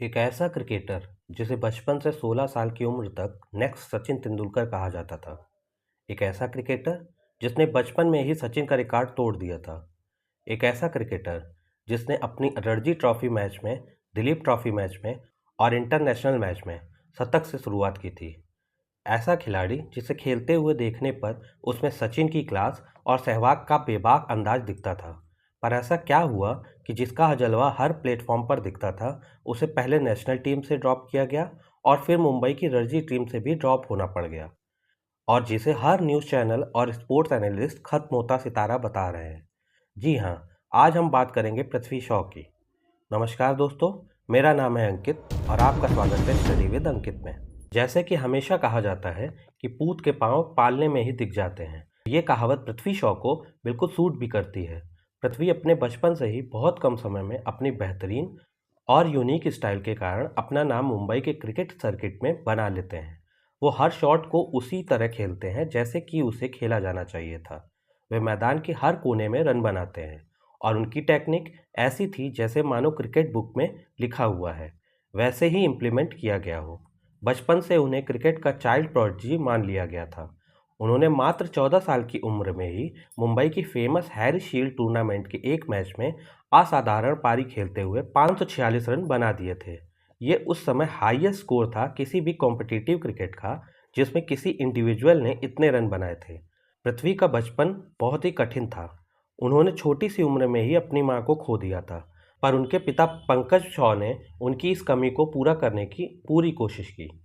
एक ऐसा क्रिकेटर जिसे बचपन से 16 साल की उम्र तक नेक्स्ट सचिन तेंदुलकर कहा जाता था। एक ऐसा क्रिकेटर जिसने बचपन में ही सचिन का रिकॉर्ड तोड़ दिया था। एक ऐसा क्रिकेटर जिसने अपनी रणजी ट्रॉफी मैच में, दिलीप ट्रॉफी मैच में और इंटरनेशनल मैच में शतक से शुरुआत की थी। ऐसा खिलाड़ी जिसे खेलते हुए देखने पर उसमें सचिन की क्लास और सहवाग का बेबाक अंदाज दिखता था। पर ऐसा क्या हुआ कि जिसका जलवा हर प्लेटफॉर्म पर दिखता था, उसे पहले नेशनल टीम से ड्रॉप किया गया और फिर मुंबई की रणजी टीम से भी ड्रॉप होना पड़ गया, और जिसे हर न्यूज़ चैनल और स्पोर्ट्स एनालिस्ट खत्म होता सितारा बता रहे हैं। जी हाँ, आज हम बात करेंगे पृथ्वी शॉ की। नमस्कार दोस्तों, मेरा नाम है अंकित और आपका स्वागत है स्टडी विद अंकित में। जैसे कि हमेशा कहा जाता है कि पूत के पांव पालने में ही दिख जाते हैं, ये कहावत पृथ्वी शॉ को बिल्कुल सूट भी करती है। पृथ्वी अपने बचपन से ही बहुत कम समय में अपनी बेहतरीन और यूनिक स्टाइल के कारण अपना नाम मुंबई के क्रिकेट सर्किट में बना लेते हैं। वो हर शॉट को उसी तरह खेलते हैं जैसे कि उसे खेला जाना चाहिए था। वे मैदान के हर कोने में रन बनाते हैं और उनकी टेक्निक ऐसी थी जैसे मानो क्रिकेट बुक में लिखा हुआ है, वैसे ही इम्प्लीमेंट किया गया हो। बचपन से उन्हें क्रिकेट का चाइल्ड प्रोडिजी मान लिया गया था। उन्होंने मात्र 14 साल की उम्र में ही मुंबई की फेमस हैरी शील्ड टूर्नामेंट के एक मैच में असाधारण पारी खेलते हुए 546 रन बना दिए थे। ये उस समय हाईएस्ट स्कोर था किसी भी कॉम्पिटिटिव क्रिकेट का जिसमें किसी इंडिविजुअल ने इतने रन बनाए थे। पृथ्वी का बचपन बहुत ही कठिन था। उन्होंने छोटी सी उम्र में ही अपनी मां को खो दिया था, पर उनके पिता पंकज शॉ ने उनकी इस कमी को पूरा करने की पूरी कोशिश की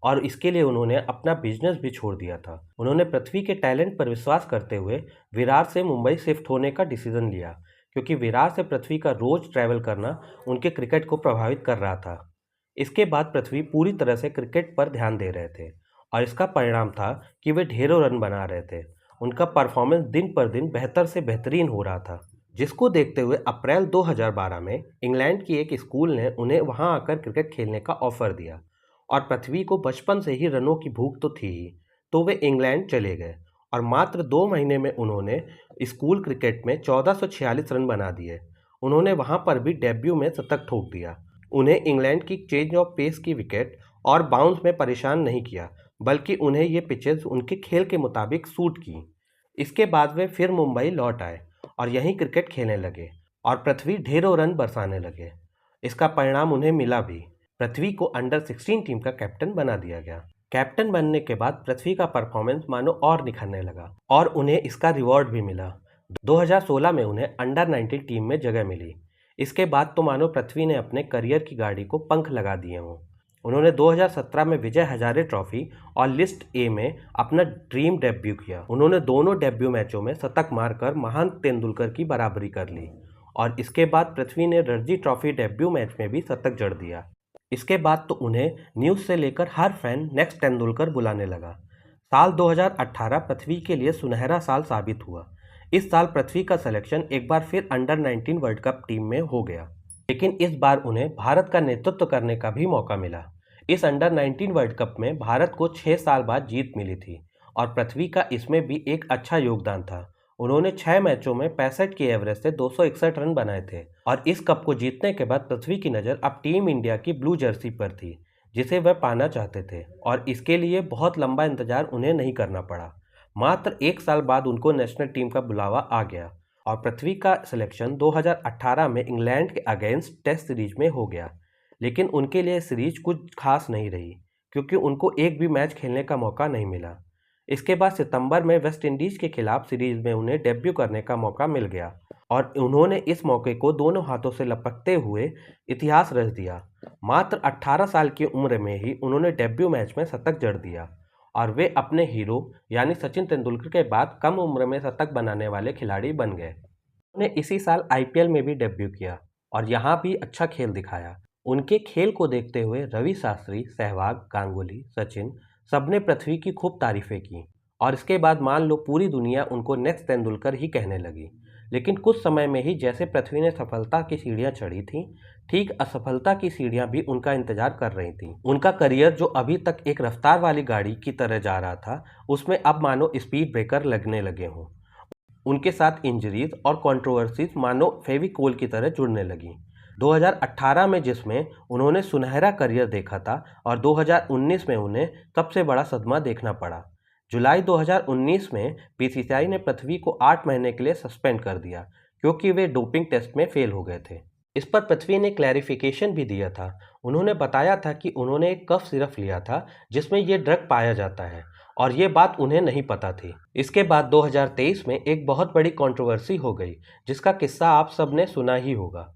और इसके लिए उन्होंने अपना बिजनेस भी छोड़ दिया था। उन्होंने पृथ्वी के टैलेंट पर विश्वास करते हुए विरार से मुंबई शिफ्ट होने का डिसीजन लिया, क्योंकि विरार से पृथ्वी का रोज ट्रैवल करना उनके क्रिकेट को प्रभावित कर रहा था। इसके बाद पृथ्वी पूरी तरह से क्रिकेट पर ध्यान दे रहे थे और इसका परिणाम था कि वे ढेरों रन बना रहे थे। उनका परफॉर्मेंस दिन पर दिन बेहतर से बेहतरीन हो रहा था, जिसको देखते हुए अप्रैल 2012 में इंग्लैंड की एक स्कूल ने उन्हें वहां आकर क्रिकेट खेलने का ऑफर दिया। और पृथ्वी को बचपन से ही रनों की भूख तो थी ही, तो वे इंग्लैंड चले गए और मात्र 2 महीने में उन्होंने स्कूल क्रिकेट में 1446 रन बना दिए। उन्होंने वहां पर भी डेब्यू में शतक ठोक दिया। उन्हें इंग्लैंड की चेंज ऑफ पेस की विकेट और बाउंस में परेशान नहीं किया, बल्कि उन्हें ये पिचेस उनके खेल के मुताबिक सूट की। इसके बाद वे फिर मुंबई लौट आए और यहीं क्रिकेट खेलने लगे और पृथ्वी ढेरों रन बरसाने लगे। इसका परिणाम उन्हें मिला भी। पृथ्वी को अंडर 16 टीम का कैप्टन बना दिया गया। कैप्टन बनने के बाद पृथ्वी का परफॉर्मेंस मानो और निखरने लगा और उन्हें इसका रिवॉर्ड भी मिला। 2016 में उन्हें अंडर 19 टीम में जगह मिली। इसके बाद तो मानो पृथ्वी ने अपने करियर की गाड़ी को पंख लगा दिए हों। उन्होंने 2017 में विजय हजारे ट्रॉफी और लिस्ट ए में अपना ड्रीम डेब्यू किया। उन्होंने दोनों डेब्यू मैचों में शतक मारकर महान तेंदुलकर की बराबरी कर ली और इसके बाद पृथ्वी ने रणजी ट्रॉफी डेब्यू मैच में भी शतक जड़ दिया। इसके बाद तो उन्हें न्यूज़ से लेकर हर फैन नेक्स्ट तेंदुलकर बुलाने लगा। साल 2018 पृथ्वी के लिए सुनहरा साल साबित हुआ। इस साल पृथ्वी का सिलेक्शन एक बार फिर अंडर 19 वर्ल्ड कप टीम में हो गया, लेकिन इस बार उन्हें भारत का नेतृत्व करने का भी मौका मिला। इस अंडर 19 वर्ल्ड कप में भारत को 6 साल बाद जीत मिली थी और पृथ्वी का इसमें भी एक अच्छा योगदान था। उन्होंने 6 मैचों में 65 की एवरेज से 261 रन बनाए थे और इस कप को जीतने के बाद पृथ्वी की नज़र अब टीम इंडिया की ब्लू जर्सी पर थी, जिसे वह पाना चाहते थे, और इसके लिए बहुत लंबा इंतजार उन्हें नहीं करना पड़ा। मात्र 1 साल बाद उनको नेशनल टीम का बुलावा आ गया और पृथ्वी का सिलेक्शन 2018 में इंग्लैंड के अगेंस्ट टेस्ट सीरीज में हो गया। लेकिन उनके लिए सीरीज कुछ खास नहीं रही, क्योंकि उनको एक भी मैच खेलने का मौका नहीं मिला। इसके बाद सितंबर में वेस्ट इंडीज के खिलाफ सीरीज में उन्हें डेब्यू करने का मौका मिल गया और उन्होंने इस मौके को दोनों हाथों से लपकते हुए इतिहास रच दिया। मात्र 18 साल की उम्र में ही उन्होंने डेब्यू मैच में शतक जड़ दिया और वे अपने हीरो यानी सचिन तेंदुलकर के बाद कम उम्र में शतक बनाने वाले खिलाड़ी बन गए। उन्होंने इसी साल आईपीएल में भी डेब्यू किया और यहाँ भी अच्छा खेल दिखाया। उनके खेल को देखते हुए रवि शास्त्री, सहवाग, गांगुली, सचिन सबने पृथ्वी की खूब तारीफें की और इसके बाद मान लो पूरी दुनिया उनको नेक्स्ट तेंदुलकर ही कहने लगी। लेकिन कुछ समय में ही जैसे पृथ्वी ने सफलता की सीढ़ियां चढ़ी थीं, ठीक असफलता की सीढ़ियां भी उनका इंतजार कर रही थीं। उनका करियर जो अभी तक एक रफ्तार वाली गाड़ी की तरह जा रहा था, उसमें अब मानो स्पीड ब्रेकर लगने लगे हों। उनके साथ इंजरीज और कंट्रोवर्सीज मानो फेविकोल की तरह जुड़ने लगी। 2018 में जिसमें उन्होंने सुनहरा करियर देखा था और 2019 में उन्हें सबसे बड़ा सदमा देखना पड़ा। जुलाई 2019 में बीसीसीआई ने पृथ्वी को 8 महीने के लिए सस्पेंड कर दिया क्योंकि वे डोपिंग टेस्ट में फेल हो गए थे। इस पर पृथ्वी ने क्लैरिफिकेशन भी दिया था। उन्होंने बताया था कि उन्होंने एक कफ सिरप लिया था जिसमें ये ड्रग पाया जाता है और ये बात उन्हें नहीं पता थी। इसके बाद 2023 में एक बहुत बड़ी कंट्रोवर्सी हो गई जिसका किस्सा आप सब ने सुना ही होगा।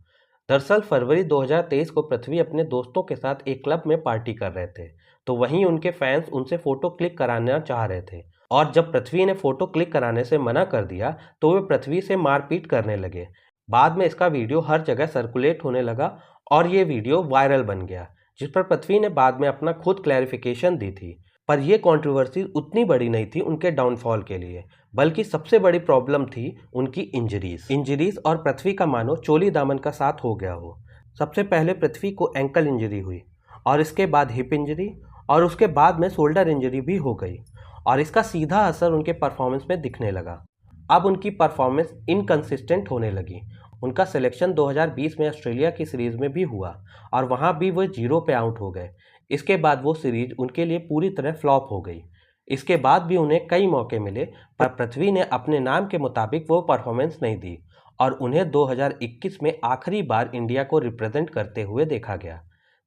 दरअसल फरवरी 2023 को पृथ्वी अपने दोस्तों के साथ एक क्लब में पार्टी कर रहे थे, तो वहीं उनके फैंस उनसे फ़ोटो क्लिक कराना चाह रहे थे और जब पृथ्वी ने फ़ोटो क्लिक कराने से मना कर दिया तो वे पृथ्वी से मारपीट करने लगे। बाद में इसका वीडियो हर जगह सर्कुलेट होने लगा और ये वीडियो वायरल बन गया, जिस पर पृथ्वी ने बाद में अपना खुद क्लैरिफिकेशन दी थी। पर यह कंट्रोवर्सी उतनी बड़ी नहीं थी उनके डाउनफॉल के लिए, बल्कि सबसे बड़ी प्रॉब्लम थी उनकी इंजरीज और पृथ्वी का मानो चोली दामन का साथ हो गया हो। सबसे पहले पृथ्वी को एंकल इंजरी हुई और इसके बाद हिप इंजरी और उसके बाद में शोल्डर इंजरी भी हो गई और इसका सीधा असर उनके परफॉर्मेंस में दिखने लगा। अब उनकी परफॉर्मेंस इनकंसिस्टेंट होने लगी। उनका सिलेक्शन 2020 में ऑस्ट्रेलिया की सीरीज़ में भी हुआ और वहाँ भी वो 0 पे आउट हो गए। इसके बाद वो सीरीज उनके लिए पूरी तरह फ्लॉप हो गई। इसके बाद भी उन्हें कई मौके मिले पर पृथ्वी ने अपने नाम के मुताबिक वो परफॉर्मेंस नहीं दी और उन्हें 2021 में आखिरी बार इंडिया को रिप्रेजेंट करते हुए देखा गया।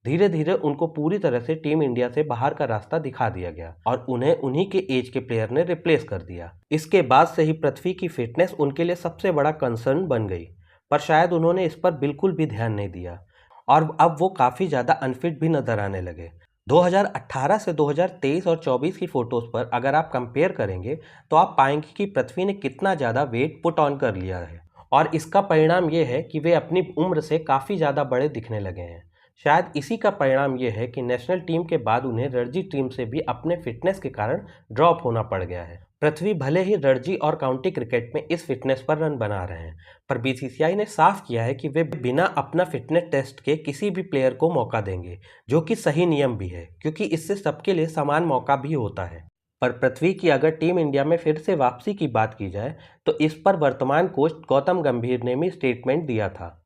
धीरे धीरे उनको पूरी तरह से टीम इंडिया से बाहर का रास्ता दिखा दिया गया और उन्हें उन्हीं के एज के प्लेयर ने रिप्लेस कर दिया। इसके बाद से ही पृथ्वी की फिटनेस उनके लिए सबसे बड़ा कंसर्न बन गई, पर शायद उन्होंने इस पर बिल्कुल भी ध्यान नहीं दिया और अब वो काफ़ी ज़्यादा अनफिट भी नजर आने लगे। 2018 से 2023 और 24 की फ़ोटोज़ पर अगर आप कंपेयर करेंगे तो आप पाएंगे कि पृथ्वी ने कितना ज़्यादा वेट पुट ऑन कर लिया है और इसका परिणाम ये है कि वे अपनी उम्र से काफ़ी ज़्यादा बड़े दिखने लगे हैं। शायद इसी का परिणाम ये है कि नेशनल टीम के बाद उन्हें रणजी टीम से भी अपने फिटनेस के कारण ड्रॉप होना पड़ गया है। पृथ्वी भले ही रणजी और काउंटी क्रिकेट में इस फिटनेस पर रन बना रहे हैं, पर बीसीसीआई ने साफ किया है कि वे बिना अपना फिटनेस टेस्ट के किसी भी प्लेयर को मौका देंगे, जो कि सही नियम भी है क्योंकि इससे सबके लिए समान मौका भी होता है। पर पृथ्वी की अगर टीम इंडिया में फिर से वापसी की बात की जाए तो इस पर वर्तमान कोच गौतम गंभीर ने भी स्टेटमेंट दिया था।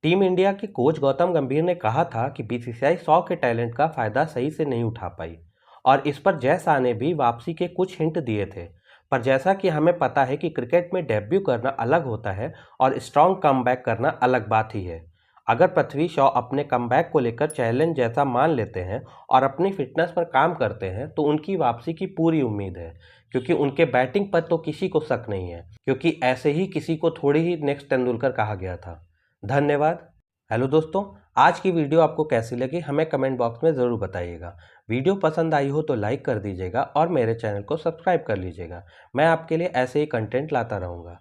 टीम इंडिया के कोच गौतम गंभीर ने कहा था कि बीसीसीआई 100 के टैलेंट का फ़ायदा सही से नहीं उठा पाई और इस पर जय शाह ने भी वापसी के कुछ हिंट दिए थे। पर जैसा कि हमें पता है कि क्रिकेट में डेब्यू करना अलग होता है और स्ट्रॉन्ग कमबैक करना अलग बात ही है। अगर पृथ्वी शॉ अपने कमबैक को लेकर चैलेंज जैसा मान लेते हैं और अपनी फिटनेस पर काम करते हैं तो उनकी वापसी की पूरी उम्मीद है, क्योंकि उनके बैटिंग पर तो किसी को शक नहीं है, क्योंकि ऐसे ही किसी को थोड़ी ही नेक्स्ट तेंदुलकर कहा गया था। धन्यवाद। हेलो दोस्तों, आज की वीडियो आपको कैसी लगी हमें कमेंट बॉक्स में ज़रूर बताइएगा। वीडियो पसंद आई हो तो लाइक कर दीजिएगा और मेरे चैनल को सब्सक्राइब कर लीजिएगा। मैं आपके लिए ऐसे ही कंटेंट लाता रहूँगा।